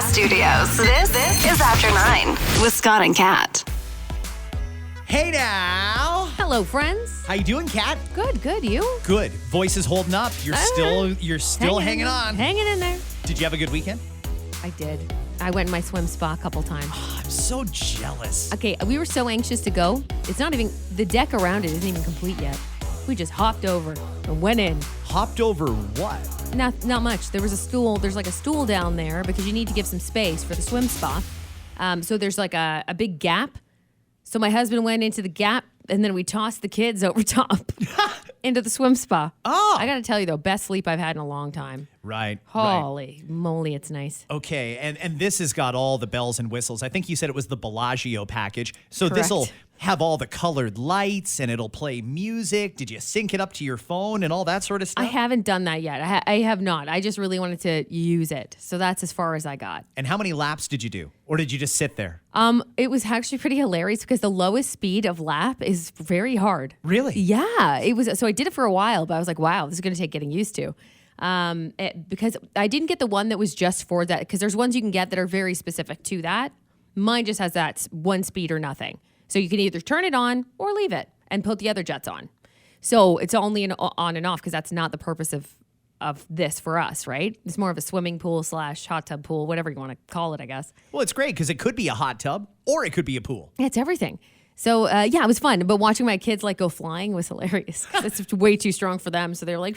Podcast Studios. This is After 9 with Scott and Kat. Hey now. Hello, friends. How you doing, Kat? Good. You? Good. Voice is holding up. You're still hanging on. Hanging in there. Did you have a good weekend? I did. I went in my swim spa a couple times. Oh, I'm so jealous. Okay, we were so anxious to go. It's not even, the deck around it isn't even complete yet. We just hopped over and went in. Hopped over what? Not much. There was a stool. There's like a stool down there because you need to give some space for the swim spa. So there's like a big gap. So my husband went into the gap and then we tossed the kids over top into the swim spa. Oh. I got to tell you though, best sleep I've had in a long time. Right. Holy moly, it's nice. Okay, and this has got all the bells and whistles. I think you said it was the Bellagio package. So Correct. this'll have all the colored lights and it'll play music. Did you sync it up to your phone and all that sort of stuff? I haven't done that yet. I have not. I just really wanted to use it. So that's as far as I got. And how many laps did you do? Or did you just sit there? It was actually pretty hilarious because the lowest speed of lap is very hard. Really? Yeah. It was. So I did it for a while, but I was like, wow, this is going to take getting used to. Because I didn't get the one that was just for that, because there's ones you can get that are very specific to that. Mine just has that one speed or nothing. So you can either turn it on or leave it and put the other jets on. So it's only an on and off because that's not the purpose of this for us, right? It's more of a swimming pool / hot tub pool, whatever you want to call it, I guess. Well, it's great because it could be a hot tub or it could be a pool. Yeah, it's everything. So, yeah, it was fun. But watching my kids like go flying was hilarious. It's way too strong for them. So they're like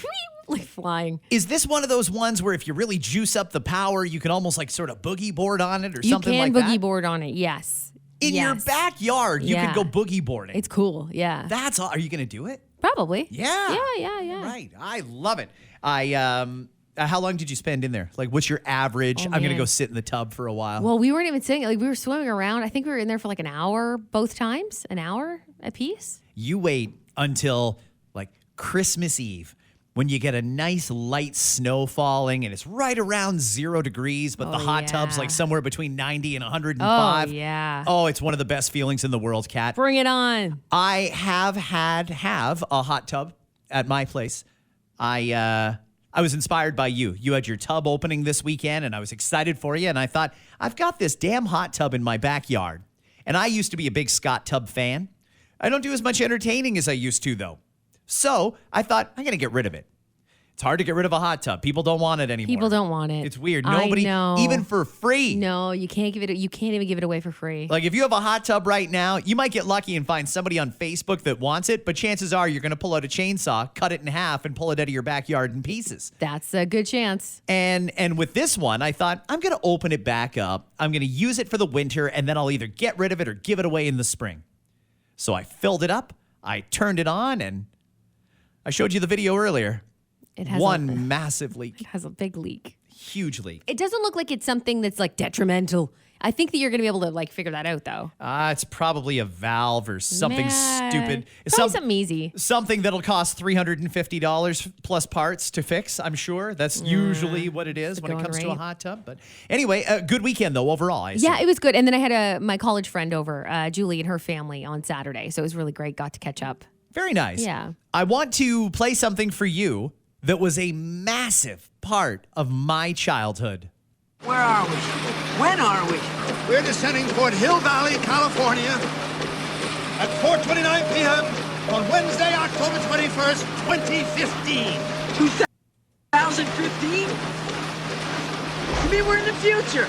flying. Is this one of those ones where if you really juice up the power, you can almost like sort of boogie board on it or something like that? You can boogie board on it, yes. In your backyard, you Yeah. can go boogie boarding. It's cool, yeah. That's all. Are you going to do it? Probably. Yeah. Yeah. Right. I love it. How long did you spend in there? Like, what's your average? I'm going to man. go sit in the tub for a while. Well, we weren't even sitting. Like, we were swimming around. I think we were in there for like an hour both times. An hour a piece. You wait until like Christmas Eve when you get a nice light snow falling and it's right around 0 degrees, but the hot tub's like somewhere between 90 and 105. Oh, yeah. Oh, it's one of the best feelings in the world, Kat. Bring it on. I have a hot tub at my place. I was inspired by you. You had your tub opening this weekend, and I was excited for you. And I thought, I've got this damn hot tub in my backyard. And I used to be a big Scott tub fan. I don't do as much entertaining as I used to, though. So I thought, I'm going to get rid of it. It's hard to get rid of a hot tub. People don't want it anymore. People don't want it. It's weird. I Nobody, know. even for free. No, you can't give it. You can't even give it away for free. Like if you have a hot tub right now, you might get lucky and find somebody on Facebook that wants it, but chances are you're going to pull out a chainsaw, cut it in half, and pull it out of your backyard in pieces. That's a good chance. And with this one, I thought, I'm going to open it back up. I'm going to use it for the winter, and then I'll either get rid of it or give it away in the spring. So I filled it up, I turned it on, and I showed you the video earlier. It has One massive leak. It has a big leak. Huge leak. It doesn't look like it's something that's like detrimental. I think that you're going to be able to like figure that out though. It's probably a valve or something stupid. Probably something easy. Something that'll cost $350 plus parts to fix, I'm sure. That's usually what it is when it comes to a hot tub. But anyway, a good weekend though overall, I assume. Yeah, it was good. And then I had my college friend over, Julie and her family on Saturday. So it was really great. Got to catch up. Very nice. Yeah. I want to play something for you that was a massive part of my childhood. Where are we? When are we? We're descending toward Hill Valley, California at 4:29 p.m. on Wednesday, October 21st, 2015. 2015? You mean we're in the future?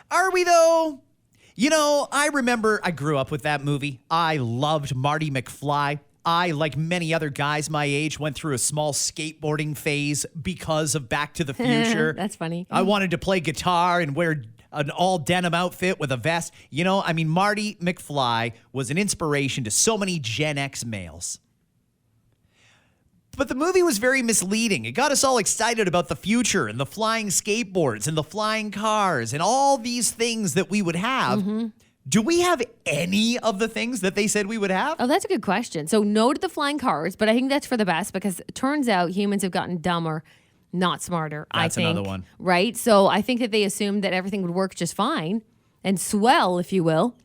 Are we though? You know, I remember I grew up with that movie. I loved Marty McFly. I, like many other guys my age, went through a small skateboarding phase because of Back to the Future. That's funny. I wanted to play guitar and wear an all denim outfit with a vest. You know, I mean, Marty McFly was an inspiration to so many Gen X males. But the movie was very misleading. It got us all excited about the future and the flying skateboards and the flying cars and all these things that we would have. Mm-hmm. Do we have any of the things that they said we would have? Oh, that's a good question. So no to the flying cars, but I think that's for the best because it turns out humans have gotten dumber, not smarter, I think. That's another one. Right? So I think that they assumed that everything would work just fine and swell, if you will,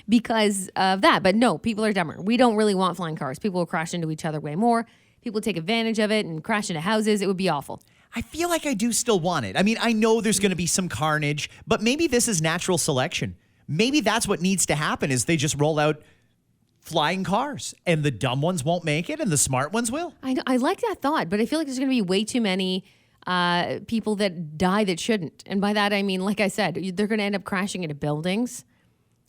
because of that. But no, people are dumber. We don't really want flying cars. People will crash into each other way more. People take advantage of it and crash into houses. It would be awful. I feel like I do still want it. I mean, I know there's going to be some carnage, but maybe this is natural selection. Maybe that's what needs to happen is they just roll out flying cars and the dumb ones won't make it and the smart ones will. I know, I like that thought, but I feel like there's going to be way too many people that die that shouldn't. And by that, I mean, like I said, they're going to end up crashing into buildings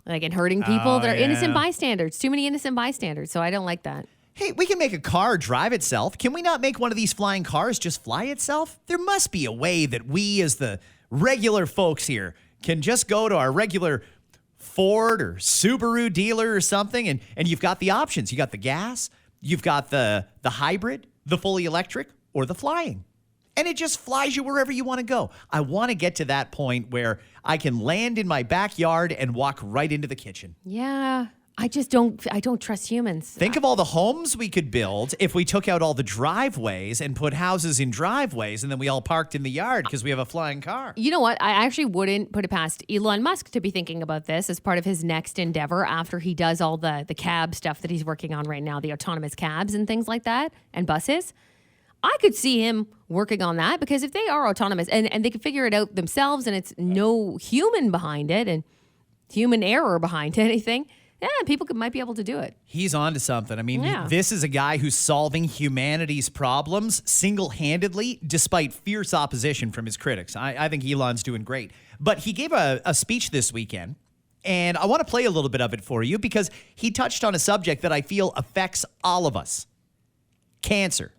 and hurting people that are innocent bystanders. Too many innocent bystanders. So I don't like that. Hey, we can make a car drive itself. Can we not make one of these flying cars just fly itself? There must be a way that we as the regular folks here can just go to our regular Ford or Subaru dealer or something, and you've got the options. You got the gas, you've got the hybrid, the fully electric, or the flying. And it just flies you wherever you want to go. I want to get to that point where I can land in my backyard and walk right into the kitchen. Yeah. I don't trust humans. Think of all the homes we could build if we took out all the driveways and put houses in driveways and then we all parked in the yard because we have a flying car. You know what? I actually wouldn't put it past Elon Musk to be thinking about this as part of his next endeavor after he does all the cab stuff that he's working on right now, the autonomous cabs and things like that, and buses. I could see him working on that because if they are autonomous and they can figure it out themselves and it's no human behind it and human error behind anything, yeah, people might be able to do it. He's on to something. I mean, This is a guy who's solving humanity's problems single-handedly despite fierce opposition from his critics. I think Elon's doing great. But he gave a speech this weekend, and I want to play a little bit of it for you because he touched on a subject that I feel affects all of us. Cancer.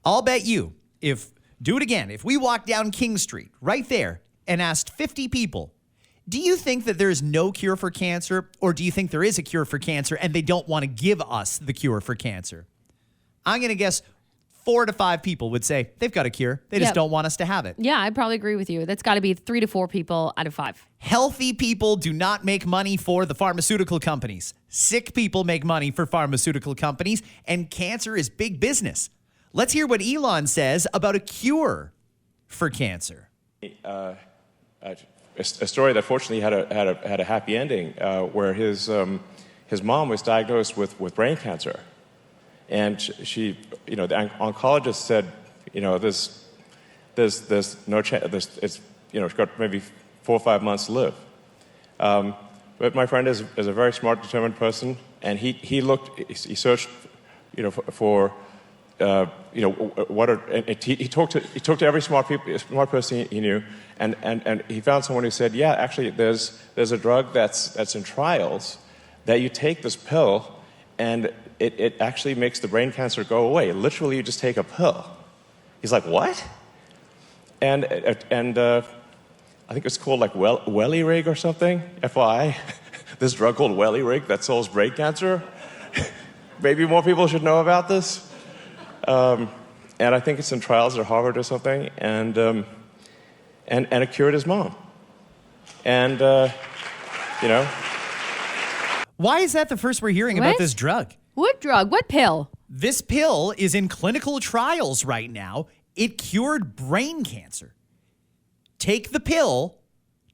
I'll bet you, do it again, if we walked down King Street right there and asked 50 people, do you think that there is no cure for cancer, or do you think there is a cure for cancer and they don't want to give us the cure for cancer? I'm going to guess 4 to 5 people would say they've got a cure. They just don't want us to have it. Yeah, I'd probably agree with you. That's got to be 3 to 4 people out of 5. Healthy people do not make money for the pharmaceutical companies. Sick people make money for pharmaceutical companies, and cancer is big business. Let's hear what Elon says about a cure for cancer. A story that fortunately had a happy ending, where his mom was diagnosed with brain cancer, and she the oncologist said, there's no chance. It's she's got maybe 4 or 5 months to live. But my friend is a very smart, determined person, and he searched, for. He talked to every smart person he knew, and he found someone who said, yeah, actually, there's a drug that's in trials that you take this pill, and it actually makes the brain cancer go away. Literally, you just take a pill. He's like, what? And I think it's called like Wellirig or something. FYI, this drug called Wellirig that solves brain cancer. Maybe more people should know about this. And I think it's in trials at Harvard or something, and it cured his mom. And, Why is that the first we're hearing about this drug? What drug? What pill? This pill is in clinical trials right now. It cured brain cancer. Take the pill,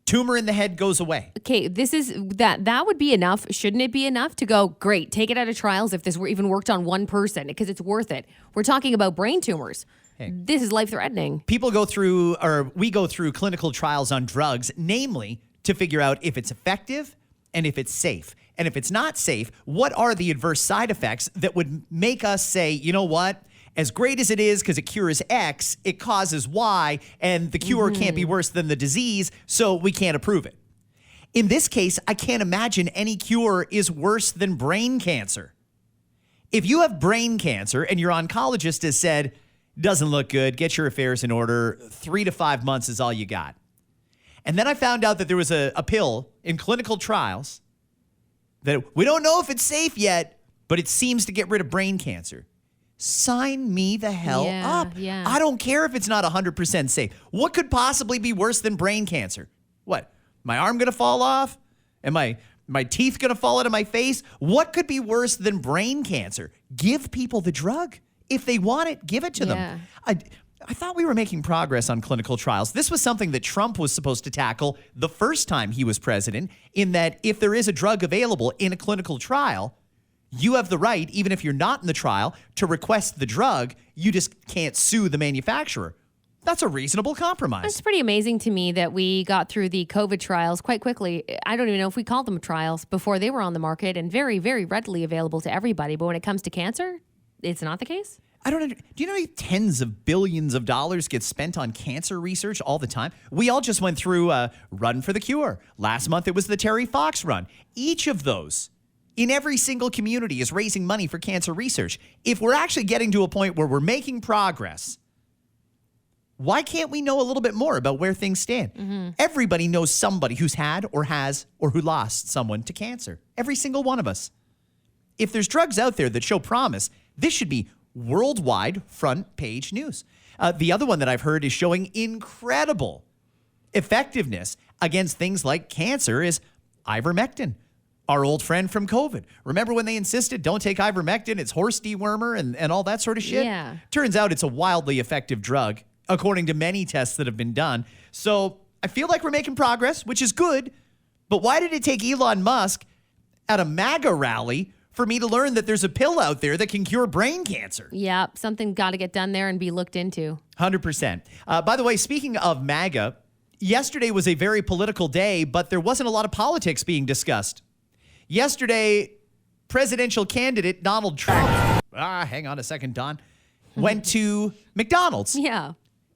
tumor in the head goes away. Okay, that would be enough. Shouldn't it be enough to go, great, take it out of trials if this were even worked on one person, because it's worth it. We're talking about brain tumors. Hey. This is life-threatening. We go through clinical trials on drugs, namely to figure out if it's effective and if it's safe. And if it's not safe, what are the adverse side effects that would make us say, you know what? As great as it is because it cures X, it causes Y, and the cure can't be worse than the disease, so we can't approve it. In this case, I can't imagine any cure is worse than brain cancer. If you have brain cancer and your oncologist has said, doesn't look good, get your affairs in order, 3 to 5 months is all you got. And then I found out that there was a pill in clinical trials that we don't know if it's safe yet, but it seems to get rid of brain cancer. Sign me the hell up. Yeah. I don't care if it's not 100% safe. What could possibly be worse than brain cancer? What? My arm going to fall off? Am my teeth going to fall out of my face? What could be worse than brain cancer? Give people the drug. If they want it, give it to them. I thought we were making progress on clinical trials. This was something that Trump was supposed to tackle the first time he was president, in that if there is a drug available in a clinical trial, you have the right, even if you're not in the trial, to request the drug. You just can't sue the manufacturer. That's a reasonable compromise. It's pretty amazing to me that we got through the COVID trials quite quickly. I don't even know if we called them trials before they were on the market and very, very readily available to everybody. But when it comes to cancer, it's not the case. I don't know. Do you know how many tens of billions of dollars get spent on cancer research all the time? We all just went through Run for the Cure. Last month, it was the Terry Fox Run. Each of those in every single community is raising money for cancer research. If we're actually getting to a point where we're making progress, why can't we know a little bit more about where things stand? Everybody knows somebody who's had or has or who lost someone to cancer. Every single one of us. If there's drugs out there that show promise, this should be worldwide front page news. The other one that I've heard is showing incredible effectiveness against things like cancer is ivermectin, our old friend from COVID. Remember when they insisted, don't take ivermectin, it's horse dewormer and all that sort of shit? Yeah. Turns out it's a wildly effective drug, according to many tests that have been done. So I feel like we're making progress, which is good. But why did it take Elon Musk at a MAGA rally for me to learn that there's a pill out there that can cure brain cancer? Yeah, something got to get done there and be looked into. 100%. By the way, speaking of MAGA, yesterday was a very political day, but there wasn't a lot of politics being discussed. Yesterday, presidential candidate Donald Trump, hang on a second, Don, went to McDonald's. Yeah.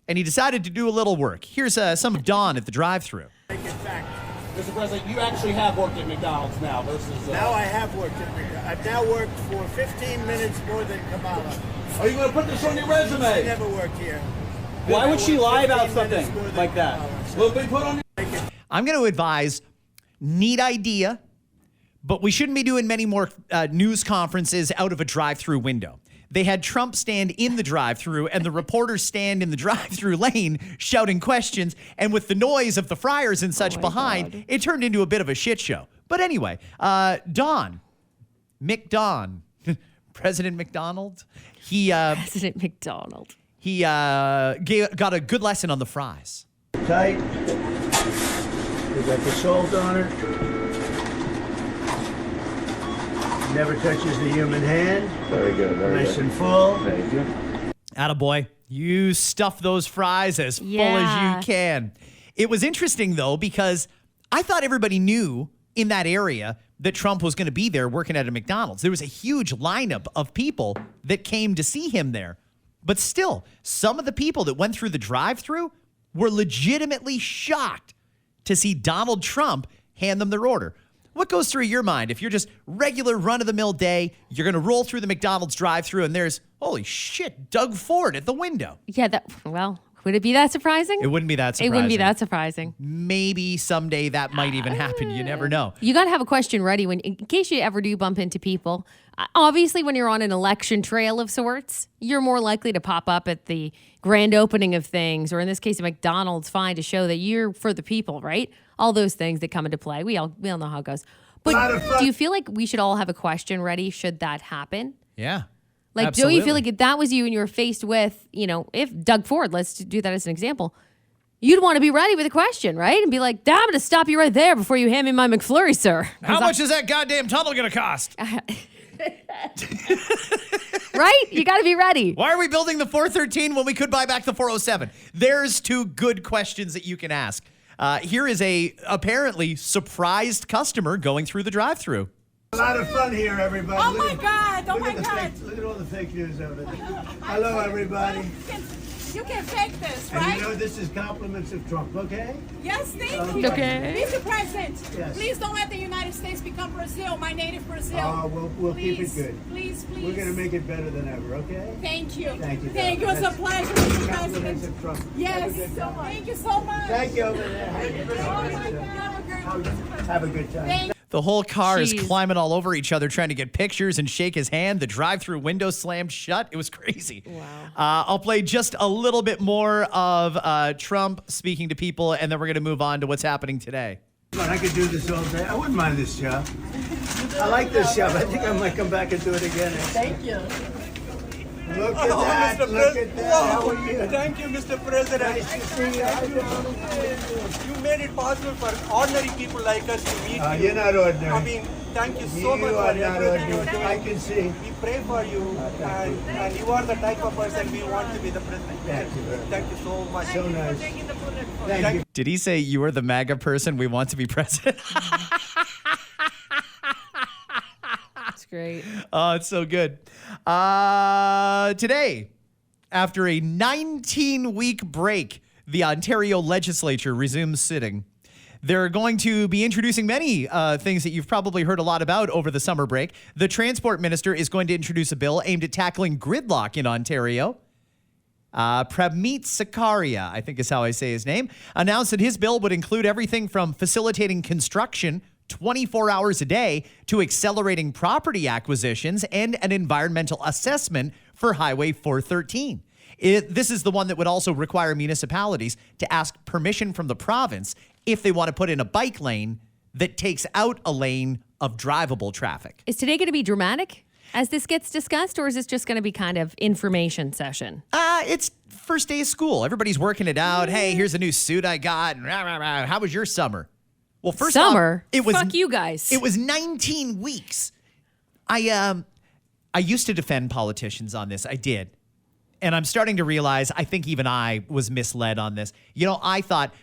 And he decided to do a little work. Here's some of Don at the drive-thru. Mr. President, you actually have worked at McDonald's now versus... Now I have worked at McDonald's. I've now worked for 15 minutes more than Kamala. Are you going to put this on your I resume? never worked here. Why would she lie about 15 minutes something more than like that? Kamala. Will it be put on your... I'm going to advise, neat idea, but we shouldn't be doing many more news conferences out of a drive-thru window. They had Trump stand in the drive-thru and the reporters stand in the drive-thru lane shouting questions. And with the noise of the fryers and such behind, it turned into a bit of a shit show. But anyway, Don, President McDonald, President McDonald. he got a good lesson on the fries. Tight. We got the salt on it. Never touches the human hand. Very good. Very Nice and full. Thank you. Attaboy. You stuff those fries as full as you can. It was interesting, though, because I thought everybody knew in that area that Trump was going to be there working at a McDonald's. There was a huge lineup of people that came to see him there. But still, some of the people that went through the drive-thru were legitimately shocked to see Donald Trump hand them their order. What goes through your mind? If you're just regular run-of-the-mill day, you're going to roll through the McDonald's drive-thru and there's, holy shit, Doug Ford at the window. Yeah, would it be that surprising? It wouldn't be that surprising. It wouldn't be that surprising. Maybe someday that might even happen. You never know. You got to have a question ready in case you ever do bump into people. Obviously, when you're on an election trail of sorts, you're more likely to pop up at the grand opening of things, or in this case, McDonald's, fine, to show that you're for the people, right? All those things that come into play. We all know how it goes. But do you feel like we should all have a question ready should that happen? Yeah. Like, absolutely. don't you feel like if that was you and you were faced with, if Doug Ford, let's do that as an example, you'd want to be ready with a question, right? And be like, I'm going to stop you right there before you hand me my McFlurry, sir. How much is that goddamn tunnel going to cost? Right? You got to be ready. Why are we building the 413 when we could buy back the 407? There's two good questions that you can ask. Here is a apparently surprised customer going through the drive-thru. A lot of fun here, everybody. Oh my God! Oh my Look God! at all the fake news of it. Hello, everybody. You can fake this, And right? you know this is compliments of Trump, okay? Yes, thank you. Okay. Mr. President, Yes. please don't let the United States become Brazil, my native Brazil. We'll keep it Please, good. Please, please. We're going to make it better than ever, okay? Thank you. Thank you. Thank you. It's a pleasure, Mr. Compliments President. of Trump. Yes. Have a good time. Thank you so much. Thank you over there. Oh my God. Have a good time. Thank The whole car is Jeez. climbing all over each other trying to get pictures and shake his hand. The drive-thru window slammed shut. It was crazy. Wow. I'll play just a little bit more of Trump speaking to people, and then we're going to move on to what's happening today. I could do this all day. I wouldn't mind this job. I like this job. I think I might come back and do it again. Thank you. Look at that. Look at that. How are you? Thank you, Mr. President. Nice to see you. How you doing? You made it possible for ordinary people like us to meet you. You're not ordinary. I mean, thank you so much You for are not everything you're ordinary. doing. I can see. We pray for you, and you are the type of person we want to be the president. Thank you very much. Thank you so much. So nice. Thank you. Did he say you are the MAGA person we want to be president? That's great. Oh, it's so good. Today, after a 19-week break, the Ontario Legislature resumes sitting. They're going to be introducing many things that you've probably heard a lot about over the summer break. The Transport Minister is going to introduce a bill aimed at tackling gridlock in Ontario. Pramit Sakaria, I think is how I say his name, announced that his bill would include everything from facilitating construction 24 hours a day to accelerating property acquisitions and an environmental assessment for Highway 413. This is the one that would also require municipalities to ask permission from the province if they want to put in a bike lane that takes out a lane of drivable traffic. Is today going to be dramatic as this gets discussed, or is this just going to be kind of information session? It's first day of school. Everybody's working it out. Hey, here's a new suit I got. How was your summer? Well, first Summer? off, it was Fuck you guys. It was 19 weeks. I used to defend politicians on this. I did. And I'm starting to realize I think even I was misled on this. You know, I thought,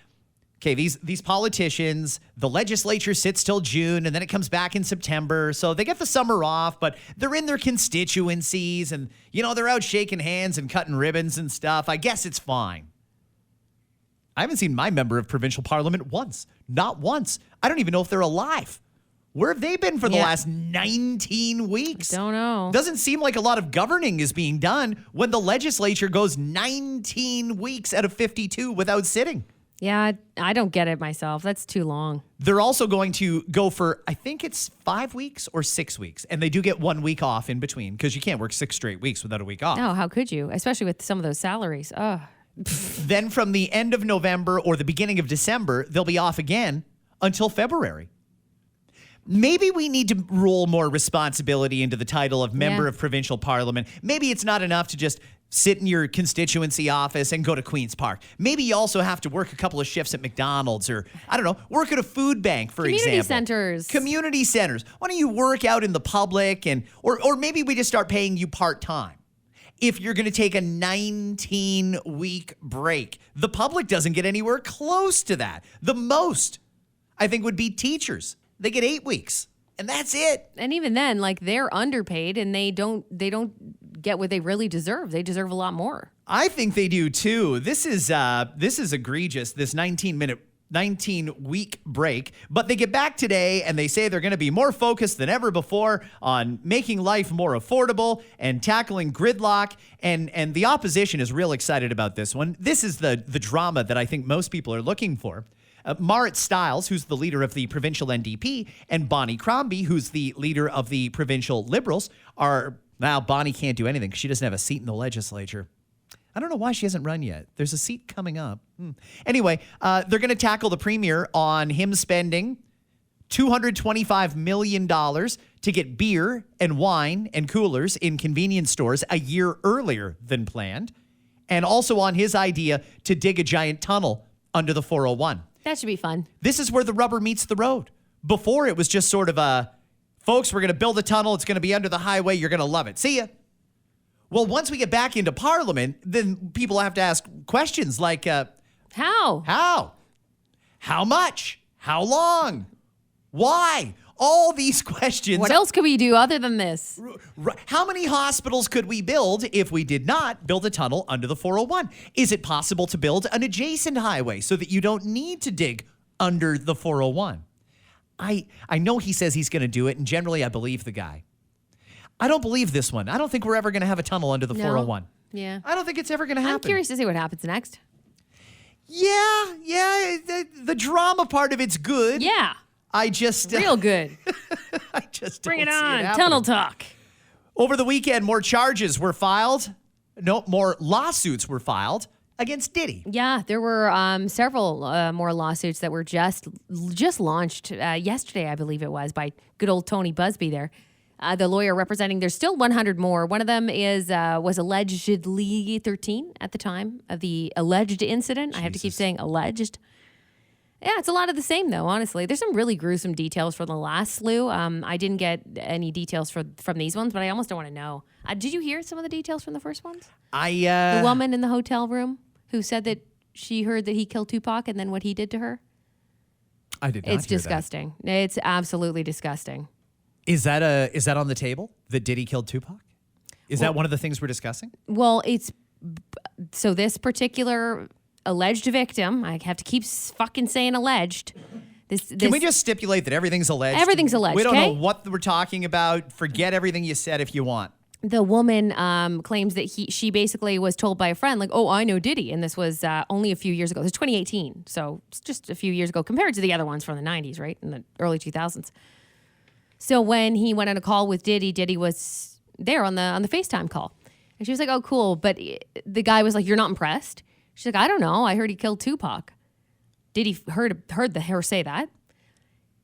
okay, these politicians, the legislature sits till June and then it comes back in September. So they get the summer off, but they're in their constituencies and, you know, they're out shaking hands and cutting ribbons and stuff. I guess it's fine. I haven't seen my member of provincial parliament once. Not once. I don't even know if they're alive. Where have they been for the last 19 weeks? Don't know. Doesn't seem like a lot of governing is being done when the legislature goes 19 weeks out of 52 without sitting. Yeah, I don't get it myself. That's too long. They're also going to go for, I think it's 5 weeks or 6 weeks. And they do get 1 week off in between because you can't work 6 straight weeks without a week off. No, how could you? Especially with some of those salaries. Ugh. Then from the end of November or the beginning of December, they'll be off again until February. Maybe we need to roll more responsibility into the title of member of provincial parliament. Maybe it's not enough to just sit in your constituency office and go to Queen's Park. Maybe you also have to work a couple of shifts at McDonald's or, I don't know, work at a food bank, for example. Community centers. Community centers. Why don't you work out in the public or maybe we just start paying you part-time. If you're going to take a 19-week break, the public doesn't get anywhere close to that. The most, I think, would be teachers. They get 8 weeks, and that's it. And even then, like, they're underpaid and they don't get what they really deserve. They deserve a lot more. I think they do too. This is egregious, this 19-week break, but they get back today and they say they're going to be more focused than ever before on making life more affordable and tackling gridlock, and the opposition is real excited about this one. This is the drama that I think most people are looking for. Marit Stiles, who's the leader of the provincial NDP, and Bonnie Crombie, who's the leader of the provincial Liberals, are... Now, Bonnie can't do anything because she doesn't have a seat in the legislature. I don't know why she hasn't run yet. There's a seat coming up. Anyway, they're going to tackle the premier on him spending $225 million to get beer and wine and coolers in convenience stores a year earlier than planned, and also on his idea to dig a giant tunnel under the 401. That should be fun. This is where the rubber meets the road. Before, it was just sort of a, folks, we're going to build a tunnel. It's going to be under the highway. You're going to love it. See ya. Well, once we get back into Parliament, then people have to ask questions like, How? How much? How long? Why? All these questions. What else could we do other than this? How many hospitals could we build if we did not build a tunnel under the 401? Is it possible to build an adjacent highway so that you don't need to dig under the 401? I know he says he's going to do it, and generally I believe the guy. I don't believe this one. I don't think we're ever going to have a tunnel under the 401. Yeah. I don't think it's ever going to happen. I'm curious to see what happens next. Yeah. The drama part of it's good. Yeah. I just... Real good. I just Bring don't it see on. happening. Tunnel talk. Over the weekend, more charges were filed. No, more lawsuits were filed against Diddy. Yeah, there were several more lawsuits that were just launched yesterday, I believe it was, by good old Tony Busby there. The lawyer representing, there's still 100 more. One of them was allegedly 13 at the time of the alleged incident. I have to keep saying alleged. Yeah, it's a lot of the same, though, honestly. There's some really gruesome details from the last slew. I didn't get any details from these ones, but I almost don't want to know. Did you hear some of the details from the first ones? The woman in the hotel room who said that she heard that he killed Tupac and then what he did to her? I did not It's hear disgusting. It's absolutely disgusting. Is that on the table, that Diddy killed Tupac? Is that one of the things we're discussing? Well, so this particular alleged victim, I have to keep fucking saying alleged. Can we just stipulate that everything's alleged? Everything's alleged, We don't okay? know what we're talking about. Forget everything you said if you want. The woman claims that she basically was told by a friend, like, oh, I know Diddy. And this was only a few years ago. This was 2018. So it's just a few years ago compared to the other ones from the 90s, right? In the early 2000s. So when he went on a call with Diddy, Diddy was there on the FaceTime call. And she was like, oh, cool. But the guy was like, you're not impressed? She's like, I don't know. I heard he killed Tupac. Diddy heard her say that.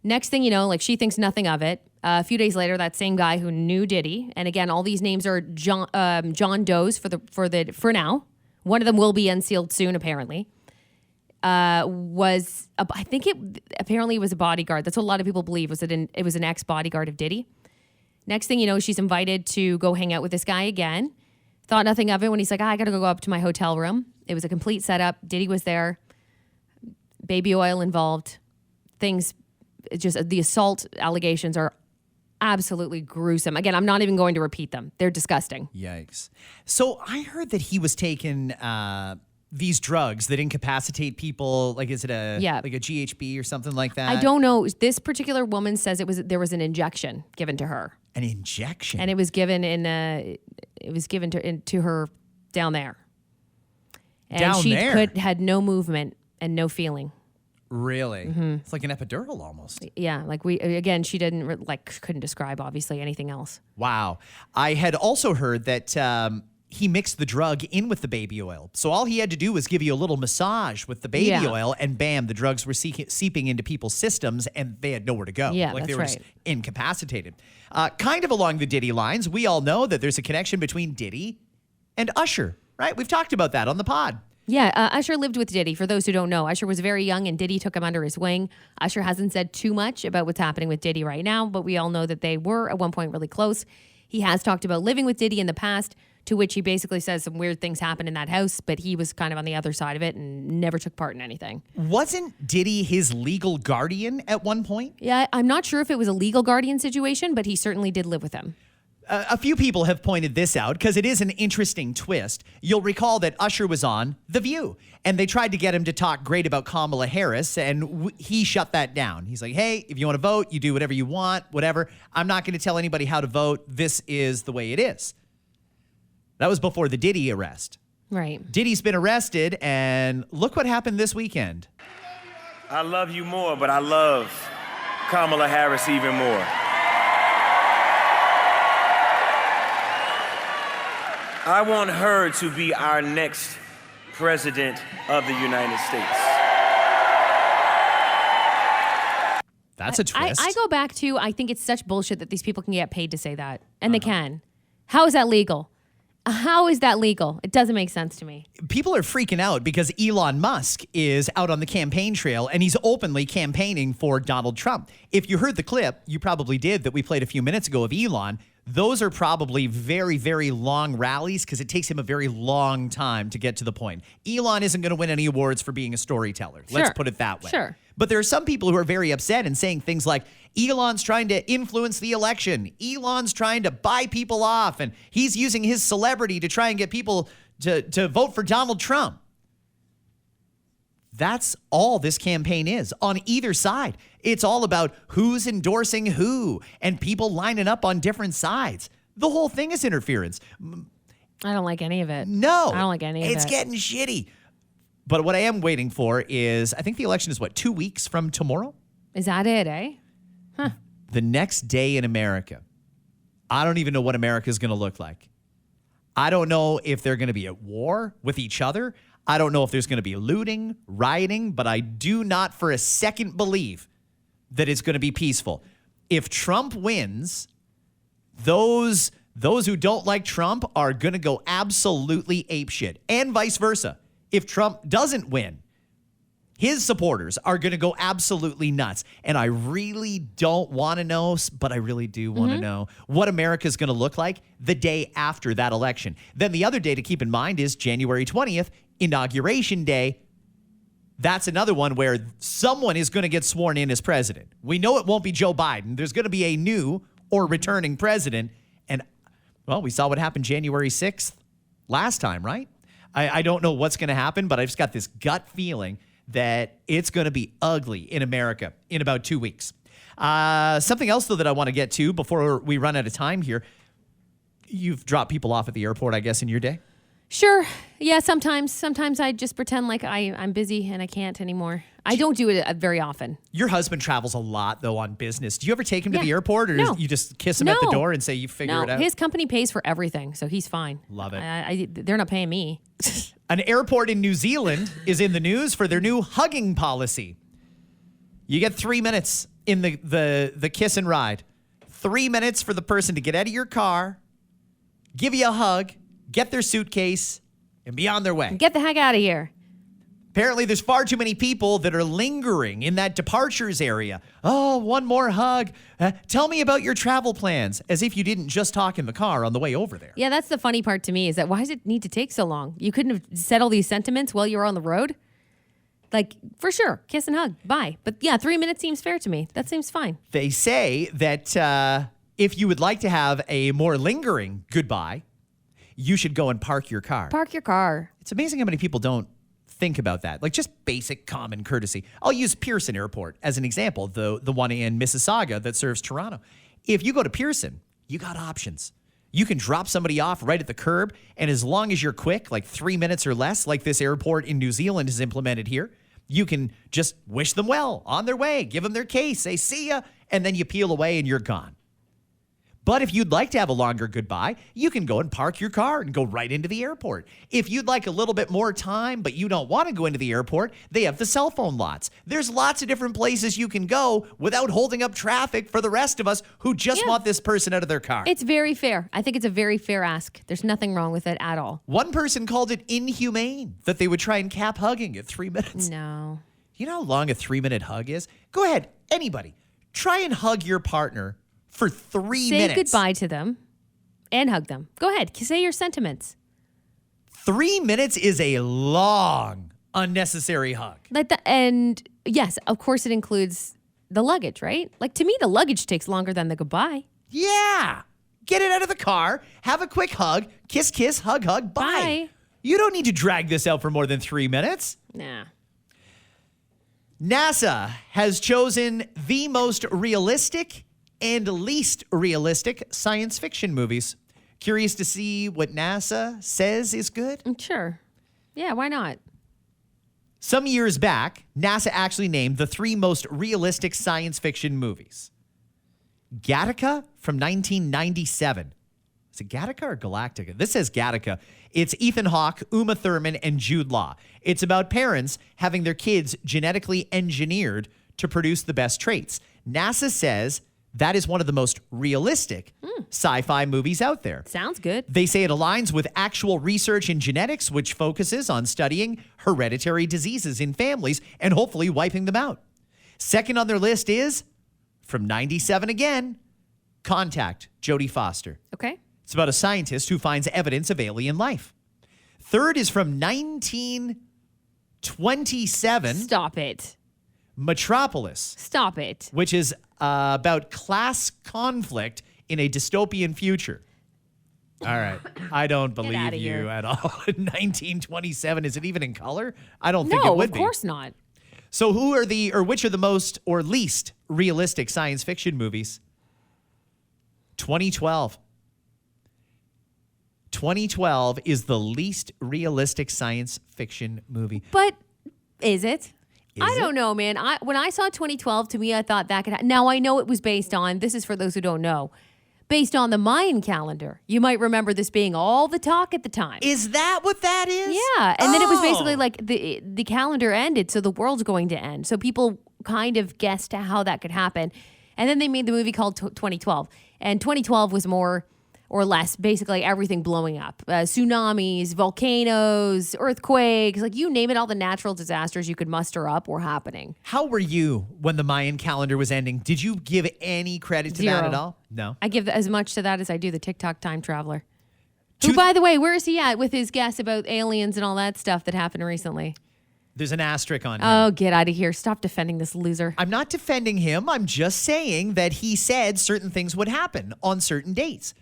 Next thing you know, like, she thinks nothing of it. A few days later, that same guy who knew Diddy, and again, all these names are John Doe's for now. One of them will be unsealed soon, apparently. I think it apparently was a bodyguard. That's what a lot of people believe, it was an ex-bodyguard of Diddy. Next thing you know, she's invited to go hang out with this guy again. Thought nothing of it when he's like, I got to go up to my hotel room. It was a complete setup. Diddy was there. Baby oil involved. Things, just the assault allegations are absolutely gruesome. Again, I'm not even going to repeat them. They're disgusting. Yikes. So I heard that he was taking these drugs that incapacitate people. Like, is it like a GHB or something like that? I don't know. This particular woman says there was an injection given to her. An injection? And it was given to her down there. And she had no movement and no feeling. Really? Mm-hmm. It's like an epidural almost. Yeah, like she didn't couldn't describe obviously anything else. Wow. I had also heard that he mixed the drug in with the baby oil. So all he had to do was give you a little massage with the baby oil, and bam, the drugs were seeping into people's systems, and they had nowhere to go. Yeah, like that's they were right. just incapacitated. Kind of along the Diddy lines, we all know that there's a connection between Diddy and Usher, right? We've talked about that on the pod. Yeah, Usher lived with Diddy. For those who don't know, Usher was very young and Diddy took him under his wing. Usher hasn't said too much about what's happening with Diddy right now, but we all know that they were at one point really close. He has talked about living with Diddy in the past, to which he basically says some weird things happened in that house, but he was kind of on the other side of it and never took part in anything. Wasn't Diddy his legal guardian at one point? Yeah, I'm not sure if it was a legal guardian situation, but he certainly did live with him. A few people have pointed this out because it is an interesting twist. You'll recall that Usher was on The View, and they tried to get him to talk great about Kamala Harris, and he shut that down. He's like, hey, if you want to vote, you do whatever you want, whatever. I'm not going to tell anybody how to vote. This is the way it is. That was before the Diddy arrest. Right. Diddy's been arrested, and look what happened this weekend. I love you more, but I love Kamala Harris even more. I want her to be our next president of the United States. That's a twist. I go back to, I think it's such bullshit that these people can get paid to say that. And they can. How is that legal? How is that legal? It doesn't make sense to me. People are freaking out because Elon Musk is out on the campaign trail and he's openly campaigning for Donald Trump. If you heard the clip, you probably did, that we played a few minutes ago of Elon. Those are probably very, very long rallies because it takes him a very long time to get to the point. Elon isn't going to win any awards for being a storyteller. Sure. Let's put it that way. Sure. But there are some people who are very upset and saying things like, Elon's trying to influence the election. Elon's trying to buy people off, and he's using his celebrity to try and get people to vote for Donald Trump. That's all this campaign is on either side. It's all about who's endorsing who and people lining up on different sides. The whole thing is interference. I don't like any of it. No. I don't like any of it. It's getting shitty. But what I am waiting for is, I think the election is 2 weeks from tomorrow? Is that it, eh? Huh. The next day in America. I don't even know what America is going to look like. I don't know if they're going to be at war with each other. I don't know if there's going to be looting, rioting, but I do not for a second believe that it's going to be peaceful. If Trump wins, those who don't like Trump are going to go absolutely apeshit, and vice versa. If Trump doesn't win, his supporters are going to go absolutely nuts. And I really don't want to know, but I really do want to know what America is going to look like the day after that election. Then the other day to keep in mind is January 20th, Inauguration Day. That's another one where someone is going to get sworn in as president. We know it won't be Joe Biden. There's going to be a new or returning president. And, well, we saw what happened January 6th last time, right? I don't know what's going to happen, but I've just got this gut feeling that it's going to be ugly in America in about 2 weeks. Something else, though, that I want to get to before we run out of time here. You've dropped people off at the airport, I guess, in your day? Sure. Yeah, sometimes. Sometimes I just pretend like I'm busy and I can't anymore. I don't do it very often. Your husband travels a lot, though, on business. Do you ever take him to the Yeah. airport, or No. you just kiss him at the door and say you figure it out? His company pays for everything, so he's fine. Love it. They're not paying me. An airport in New Zealand is in the news for their new hugging policy. You get 3 minutes in the kiss and ride. 3 minutes for the person to get out of your car, give you a hug, get their suitcase, and be on their way. Get the heck out of here. Apparently, there's far too many people that are lingering in that departures area. Oh, one more hug. Tell me about your travel plans, as if you didn't just talk in the car on the way over there. Yeah, that's the funny part to me is that why does it need to take so long? You couldn't have said all these sentiments while you were on the road? Like, for sure, kiss and hug, bye. But yeah, 3 minutes seems fair to me. That seems fine. They say that if you would like to have a more lingering goodbye, you should go and park your car. Park your car. It's amazing how many people don't think about that. Like just basic common courtesy. I'll use Pearson Airport as an example, the one in Mississauga that serves Toronto. If you go to Pearson, you got options. You can drop somebody off right at the curb, and as long as you're quick, like 3 minutes or less, like this airport in New Zealand has implemented here, you can just wish them well on their way, give them their case, say see ya, and then you peel away and you're gone. But if you'd like to have a longer goodbye, you can go and park your car and go right into the airport. If you'd like a little bit more time, but you don't want to go into the airport, they have the cell phone lots. There's lots of different places you can go without holding up traffic for the rest of us who just want this person out of their car. It's very fair. I think it's a very fair ask. There's nothing wrong with it at all. One person called it inhumane that they would try and cap hugging at 3 minutes. No. You know how long a 3 minute hug is? Go ahead, anybody. Try and hug your partner for 3 minutes. Say goodbye to them and hug them. Go ahead. Say your sentiments. 3 minutes is a long, unnecessary hug. And yes, of course it includes the luggage, right? Like to me, the luggage takes longer than the goodbye. Yeah. Get it out of the car, have a quick hug, kiss, kiss, hug, hug, bye. Bye. You don't need to drag this out for more than 3 minutes. Nah. NASA has chosen the most realistic and least realistic science fiction movies. Curious to see what NASA says is good? Sure. Yeah, why not? Some years back, NASA actually named the 3 most realistic science fiction movies. Gattaca from 1997. Is it Gattaca or Galactica? This says Gattaca. It's Ethan Hawke, Uma Thurman, and Jude Law. It's about parents having their kids genetically engineered to produce the best traits. NASA says that is one of the most realistic sci-fi movies out there. Sounds good. They say it aligns with actual research in genetics, which focuses on studying hereditary diseases in families and hopefully wiping them out. Second on their list is, from 97 again, Contact, Jodie Foster. Okay. It's about a scientist who finds evidence of alien life. Third is from 1927. Stop it. Metropolis. Stop it. Which is about class conflict in a dystopian future. All right. I don't believe outta you here. at all. 1927. Is it even in color? I don't think it No, would of be. course not. So which are the most or least realistic science fiction movies? 2012. 2012 is the least realistic science fiction movie. But is it? Is I it? don't know, man. When I saw 2012, to me, I thought that could happen. Now, I know it was based on, this is for those who don't know, based on the Mayan calendar. You might remember this being all the talk at the time. Is that what that is? Yeah. And then it was basically Oh. like the calendar ended, so the world's going to end. So people kind of guessed how that could happen. And then they made the movie called 2012. And 2012 was more or less basically everything blowing up. Tsunamis, volcanoes, earthquakes, like you name it, all the natural disasters you could muster up were happening. How were you when the Mayan calendar was ending? Did you give any credit to that Zero. at all? No. I give as much to that as I do the TikTok time traveler. Who, by the way, where is he at with his guess about aliens and all that stuff that happened recently? There's an asterisk on him. Oh, get out of here. Stop defending this loser. I'm not defending him. I'm just saying that he said certain things would happen on certain dates.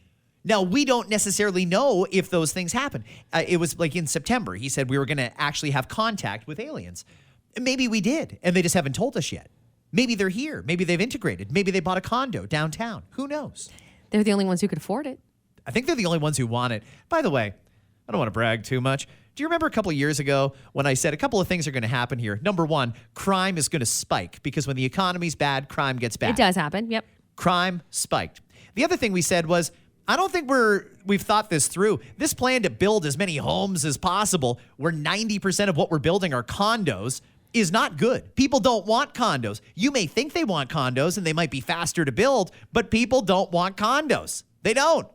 Now, we don't necessarily know if those things happen. It was like in September. He said we were going to actually have contact with aliens. Maybe we did, and they just haven't told us yet. Maybe they're here. Maybe they've integrated. Maybe they bought a condo downtown. Who knows? They're the only ones who could afford it. I think they're the only ones who want it. By the way, I don't want to brag too much. Do you remember a couple of years ago when I said a couple of things are going to happen here? Number one, crime is going to spike because when the economy's bad, crime gets bad. It does happen. Yep. Crime spiked. The other thing we said was, I don't think we've thought this through. This plan to build as many homes as possible, where 90% of what we're building are condos, is not good. People don't want condos. You may think they want condos and they might be faster to build, but people don't want condos. They don't.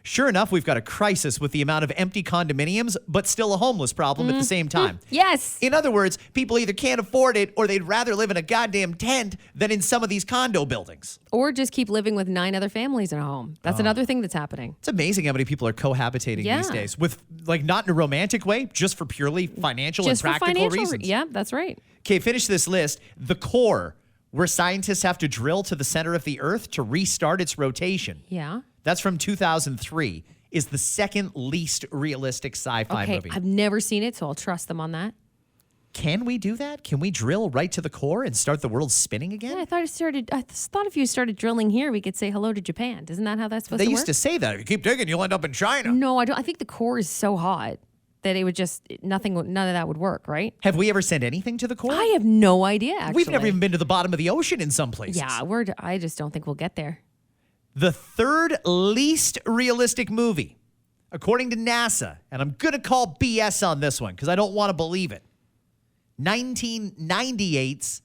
Sure enough, we've got a crisis with the amount of empty condominiums, but still a homeless problem at the same time. Yes. In other words, people either can't afford it or they'd rather live in a goddamn tent than in some of these condo buildings. Or just keep living with 9 other families in a home. That's another thing that's happening. It's amazing how many people are cohabitating these days with, like, not in a romantic way, just for purely financial and practical reasons. Yeah, that's right. Okay, finish this list. The core, where scientists have to drill to the center of the Earth to restart its rotation. Yeah. That's from 2003, is the second least realistic sci-fi movie. I've never seen it, so I'll trust them on that. Can we do that? Can we drill right to the core and start the world spinning again? Yeah, I thought if you started drilling here, we could say hello to Japan. Isn't that how that's supposed to work? They used to say that. If you keep digging, you'll end up in China. No, I don't. I think the core is so hot that it would just none of that would work, right? Have we ever sent anything to the core? I have no idea, actually. We've never even been to the bottom of the ocean in some places. Yeah, I just don't think we'll get there. The third least realistic movie, according to NASA, and I'm going to call BS on this one because I don't want to believe it, 1998's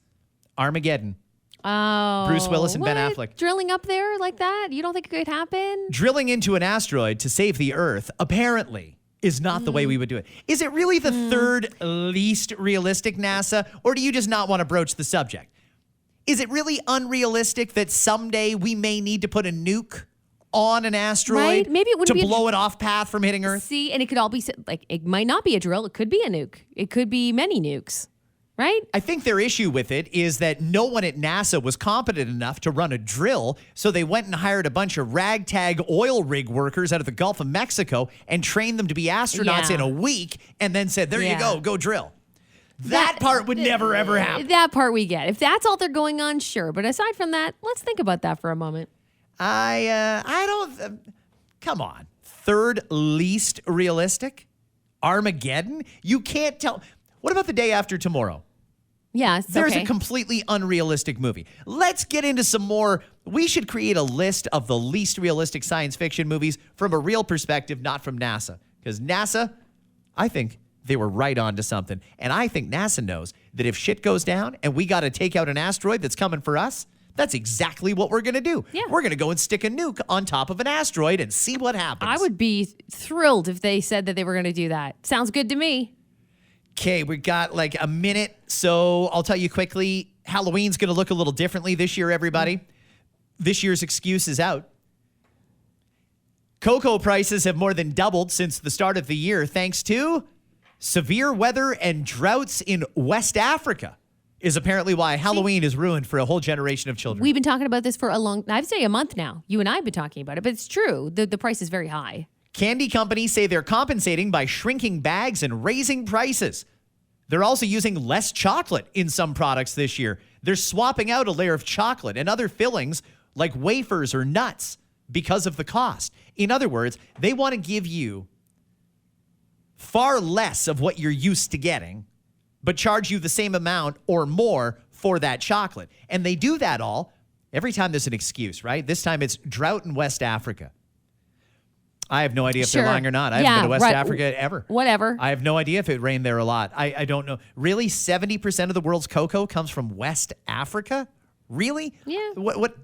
Armageddon. Oh. Bruce Willis and Ben Affleck. Drilling up there like that? You don't think it could happen? Drilling into an asteroid to save the Earth, apparently, is not the way we would do it. Is it really the third least realistic, NASA, or do you just not want to broach the subject? Is it really unrealistic that someday we may need to put a nuke on an asteroid Right? Maybe it wouldn't to be blow it off path from hitting Earth? See, and it could all be like, it might not be a drill. It could be a nuke. It could be many nukes, right? I think their issue with it is that no one at NASA was competent enough to run a drill, so they went and hired a bunch of ragtag oil rig workers out of the Gulf of Mexico and trained them to be astronauts in a week and then said, there you go drill. That part would never, ever happen. That part we get. If that's all they're going on, sure. But aside from that, let's think about that for a moment. I don't, come on. Third least realistic? Armageddon? You can't tell. What about The Day After Tomorrow? Yeah, There's a completely unrealistic movie. Let's get into some more. We should create a list of the least realistic science fiction movies from a real perspective, not from NASA. Because NASA, I think they were right on to something. And I think NASA knows that if shit goes down and we got to take out an asteroid that's coming for us, that's exactly what we're going to do. Yeah. We're going to go and stick a nuke on top of an asteroid and see what happens. I would be thrilled if they said that they were going to do that. Sounds good to me. Okay, we got like a minute, so I'll tell you quickly. Halloween's going to look a little differently this year, everybody. This year's excuse is out. Cocoa prices have more than doubled since the start of the year thanks to severe weather and droughts in West Africa is apparently why Halloween is ruined for a whole generation of children. We've been talking about this for I'd say a month now. You and I have been talking about it, but it's true. The price is very high. Candy companies say they're compensating by shrinking bags and raising prices. They're also using less chocolate in some products this year. They're swapping out a layer of chocolate and other fillings like wafers or nuts because of the cost. In other words, they want to give you far less of what you're used to getting, but charge you the same amount or more for that chocolate. And they do that all every time there's an excuse, right? This time it's drought in West Africa. I have no idea if they're lying or not. I haven't been to West Africa ever. Whatever. I have no idea if it rained there a lot. I don't know. Really? 70% of the world's cocoa comes from West Africa? Really? Yeah. What?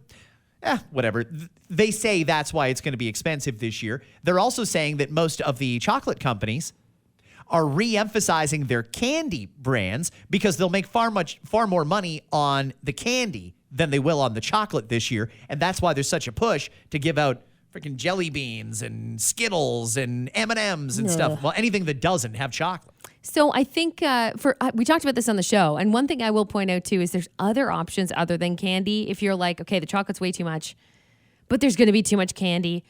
whatever. They say that's why it's going to be expensive this year. They're also saying that most of the chocolate companies are re-emphasizing their candy brands because they'll make far more money on the candy than they will on the chocolate this year. And that's why there's such a push to give out freaking jelly beans and Skittles and M&Ms and stuff. Well, anything that doesn't have chocolate. So I think we talked about this on the show. And one thing I will point out too is there's other options other than candy. If you're like, okay, the chocolate's way too much, but there's going to be too much candy.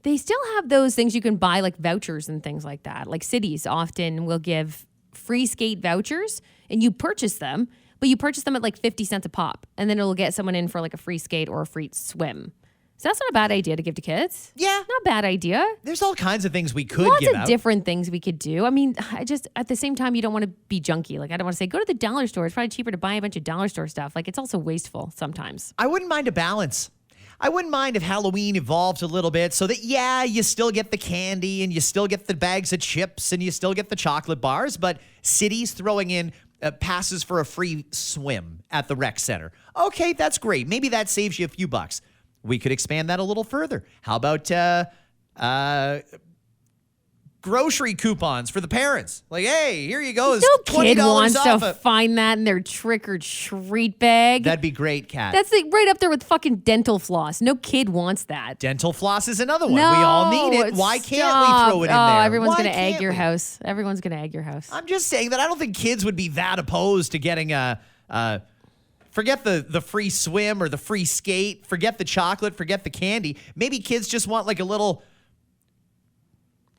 They still have those things you can buy, like vouchers and things like that. Like cities often will give free skate vouchers and you purchase them, but you purchase them at like 50 cents a pop. And then it'll get someone in for like a free skate or a free swim. So that's not a bad idea to give to kids. Yeah. Not a bad idea. There's all kinds of things we could Lots give of out. different things we could do. I mean, I just, at the same time, you don't want to be junky. Like, I don't want to say, go to the dollar store. It's probably cheaper to buy a bunch of dollar store stuff. Like, it's also wasteful sometimes. I wouldn't mind a balance. I wouldn't mind if Halloween evolved a little bit so that, yeah, you still get the candy and you still get the bags of chips and you still get the chocolate bars, but cities throwing in passes for a free swim at the rec center. Okay, that's great. Maybe that saves you a few bucks. We could expand that a little further. How about grocery coupons for the parents? Like, hey, here you go. No It's kid $20 wants off to find that in their trick or treat bag. That'd be great, Kat. That's like right up there with fucking dental floss. No kid wants that. Dental floss is another one. No, We all need it. Why can't we throw it in there? Everyone's Why going to egg can't your we? house. Everyone's going to egg your house. I'm just saying that I don't think kids would be that opposed to getting forget the free swim or the free skate. Forget the chocolate. Forget the candy. Maybe kids just want like a little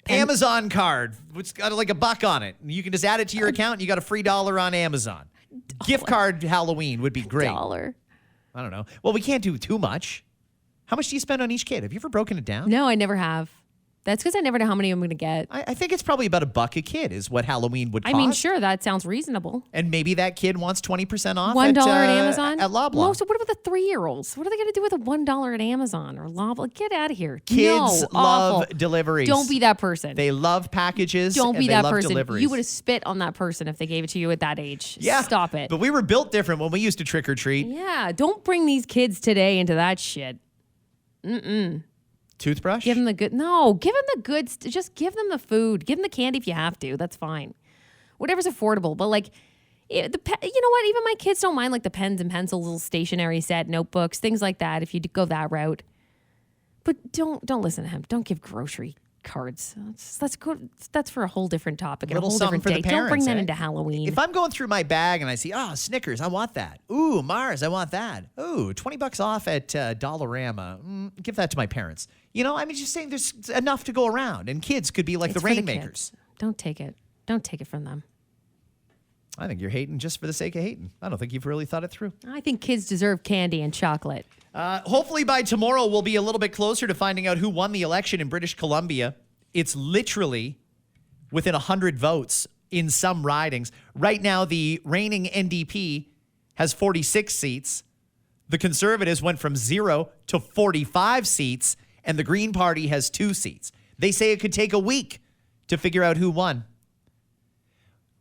Amazon card. It's got like $1 on it. You can just add it to your account and you got a free $1 on Amazon. Gift card Halloween would be great. $1. I don't know. Well, we can't do too much. How much do you spend on each kid? Have you ever broken it down? No, I never have. That's because I never know how many I'm going to get. I think it's probably about $1 a kid is what Halloween would cost. I mean, sure, that sounds reasonable. And maybe that kid wants 20% off $1 at Amazon? At Loblaw. No, so what about the 3-year-olds? What are they going to do with a $1 at Amazon or Loblaw? Get out of here. Kids No, love awful. deliveries. Don't be that person. They love packages. Don't and be they that love person. Deliveries. You would have spit on that person if they gave it to you at that age. Yeah. Stop it. But we were built different when we used to trick or treat. Yeah, don't bring these kids today into that shit. Toothbrush? Give them the good. No, give them the goods. Just give them the food. Give them the candy if you have to. That's fine. Whatever's affordable. But like, you know what? Even my kids don't mind like the pens and pencils, little stationery set, notebooks, things like that. If you go that route, but don't listen to him. Don't give grocery cards. That's for a whole different topic and a Little whole something different for day. the Don't bring parents, that eh? into Halloween. If I'm going through my bag and I see, Snickers, I want that. Ooh, Mars, I want that. Ooh, $20 off at Dollarama. Give that to my parents. You know, I'm just saying there's enough to go around, and kids could be like It's the for the Rainmakers. kids. Don't take it. Don't take it from them. I think you're hating just for the sake of hating. I don't think you've really thought it through. I think kids deserve candy and chocolate. Hopefully by tomorrow, we'll be a little bit closer to finding out who won the election in British Columbia. It's literally within 100 votes in some ridings. Right now, the reigning NDP has 46 seats. The Conservatives went from 0 to 45 seats, and the Green Party has 2 seats. They say it could take a week to figure out who won.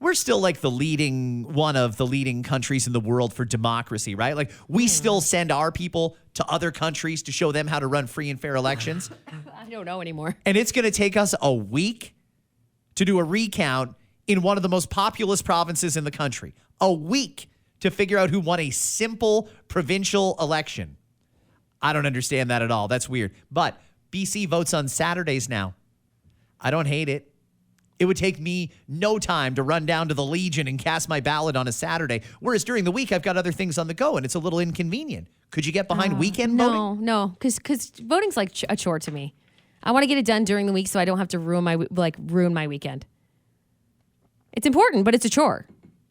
We're still like one of the leading countries in the world for democracy, right? Like we still send our people to other countries to show them how to run free and fair elections. I don't know anymore. And it's going to take us a week to do a recount in one of the most populous provinces in the country. A week to figure out who won a simple provincial election. I don't understand that at all. That's weird. But BC votes on Saturdays now. I don't hate it. It would take me no time to run down to the Legion and cast my ballot on a Saturday. Whereas during the week, I've got other things on the go, and it's a little inconvenient. Could you get behind weekend voting? No, because voting's like a chore to me. I want to get it done during the week so I don't have to ruin my weekend. It's important, but it's a chore.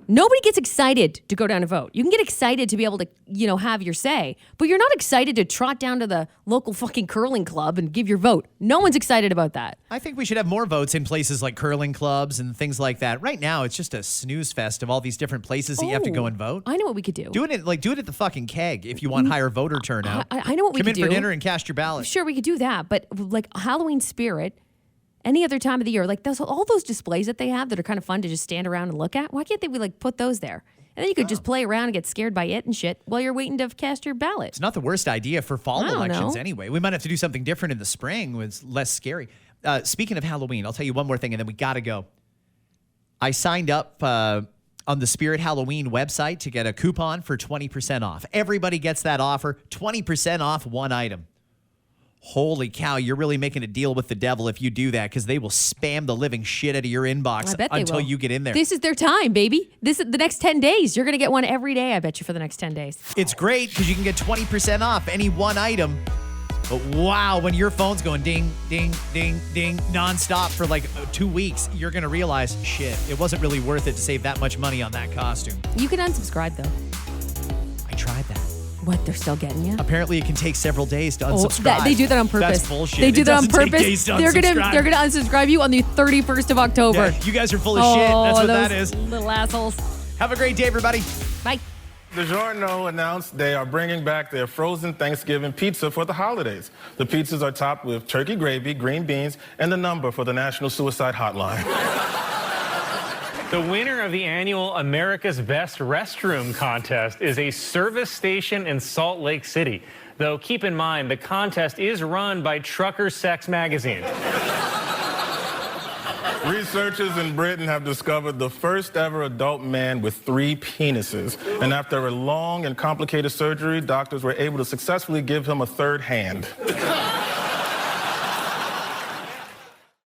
Nobody gets excited to go down and vote. You can get excited to be able to, have your say, but you're not excited to trot down to the local fucking curling club and give your vote. No one's excited about that. I think we should have more votes in places like curling clubs and things like that. Right now, it's just a snooze fest of all these different places that you have to go and vote. I know what we could do. Do it at the fucking keg if you want higher voter turnout. I know what we Come could do. in for dinner and cast your ballot. Sure, we could do that, but like Halloween spirit, any other time of the year, like all those displays that they have that are kind of fun to just stand around and look at, why can't they put those there? And then you could just play around and get scared by it and shit while you're waiting to cast your ballot. It's not the worst idea for fall I don't elections know. anyway. We might have to do something different in the spring when it's less scary. Speaking of Halloween, I'll tell you one more thing and then we got to go. I signed up on the Spirit Halloween website to get a coupon for 20% off. Everybody gets that offer, 20% off one item. Holy cow, you're really making a deal with the devil if you do that because they will spam the living shit out of your inbox I bet they until will. you get in there. This is their time, baby. This is the next 10 days. You're going to get one every day, I bet you, for the next 10 days. It's great because you can get 20% off any one item. But wow, when your phone's going ding, ding, ding, ding, nonstop for like 2 weeks, you're going to realize, shit, it wasn't really worth it to save that much money on that costume. You can unsubscribe, though. I tried that. What, they're still getting you? Apparently, it can take several days to unsubscribe. They do that on purpose. That's bullshit. They do It that on doesn't take purpose. days to They're unsubscribe. gonna unsubscribe you on the 31st of October. Yeah, you guys are full of shit. That's what that is. Little assholes. Have a great day, everybody. Bye. DiGiorno announced they are bringing back their frozen Thanksgiving pizza for the holidays. The pizzas are topped with turkey gravy, green beans, and the number for the National Suicide Hotline. The winner of the annual America's Best Restroom contest is a service station in Salt Lake City. Though keep in mind, the contest is run by Trucker Sex Magazine. Researchers in Britain have discovered the first ever adult man with 3 penises. And after a long and complicated surgery, doctors were able to successfully give him a third hand.